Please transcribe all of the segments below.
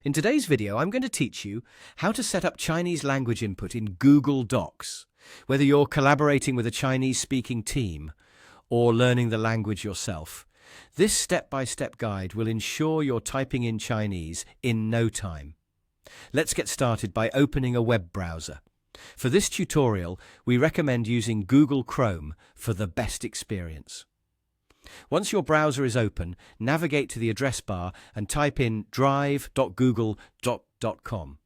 In today's video, I'm going to teach you how to set up Chinese language input in Google Docs, whether you're collaborating with a Chinese-speaking team or learning the language yourself. This step-by-step guide will ensure you're typing in Chinese in no time. Let's get started by opening a web browser. For this tutorial, we recommend using Google Chrome for the best experience. Once your browser is open, navigate to the address bar and type in drive.google.com.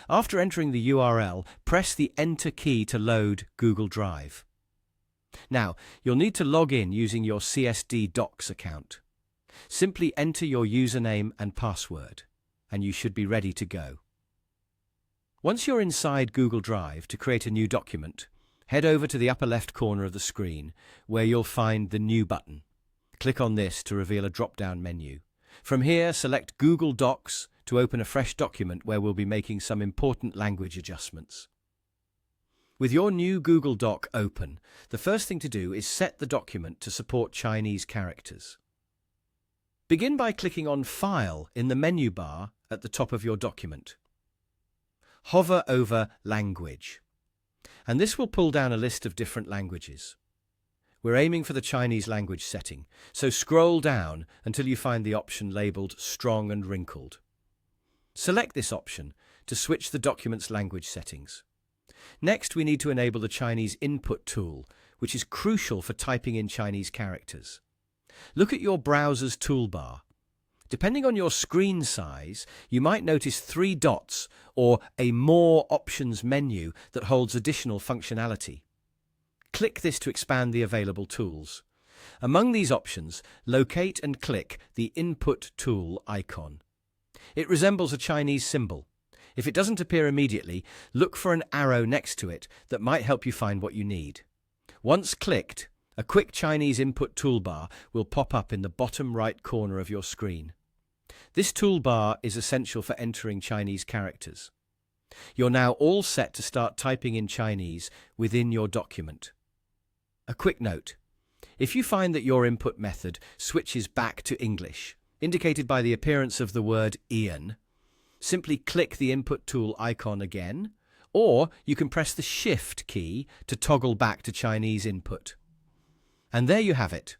After entering the URL, press the Enter key to load Google Drive. Now, you'll need to log in using your CSD Docs account. Simply enter your username and password, and you should be ready to go. Once you're inside Google Drive, to create a new document, head over to the upper left corner of the screen where you'll find the New button. Click on this to reveal a drop-down menu. From here, select Google Docs to open a fresh document where we'll be making some important language adjustments. With your new Google Doc open, the first thing to do is set the document to support Chinese characters. Begin by clicking on File in the menu bar at the top of your document. Hover over Language, and this will pull down a list of different languages. We're aiming for the Chinese language setting, so scroll down until you find the option labelled Strong and Wrinkled. Select this option to switch the document's language settings. Next, we need to enable the Chinese input tool, which is crucial for typing in Chinese characters. Look at your browser's toolbar. Depending on your screen size, you might notice 3 dots or a More Options menu that holds additional functionality. Click this to expand the available tools. Among these options, locate and click the Input Tool icon. It resembles a Chinese symbol. If it doesn't appear immediately, look for an arrow next to it that might help you find what you need. Once clicked, a quick Chinese input toolbar will pop up in the bottom right corner of your screen. This toolbar is essential for entering Chinese characters. You're now all set to start typing in Chinese within your document. A quick note: if you find that your input method switches back to English, indicated by the appearance of the word Ian, simply click the input tool icon again, or you can press the Shift key to toggle back to Chinese input. And there you have it.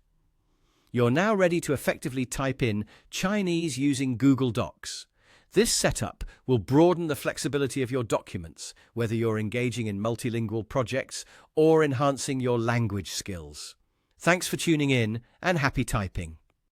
You're now ready to effectively type in Chinese using Google Docs. This setup will broaden the flexibility of your documents, whether you're engaging in multilingual projects or enhancing your language skills. Thanks for tuning in, and happy typing.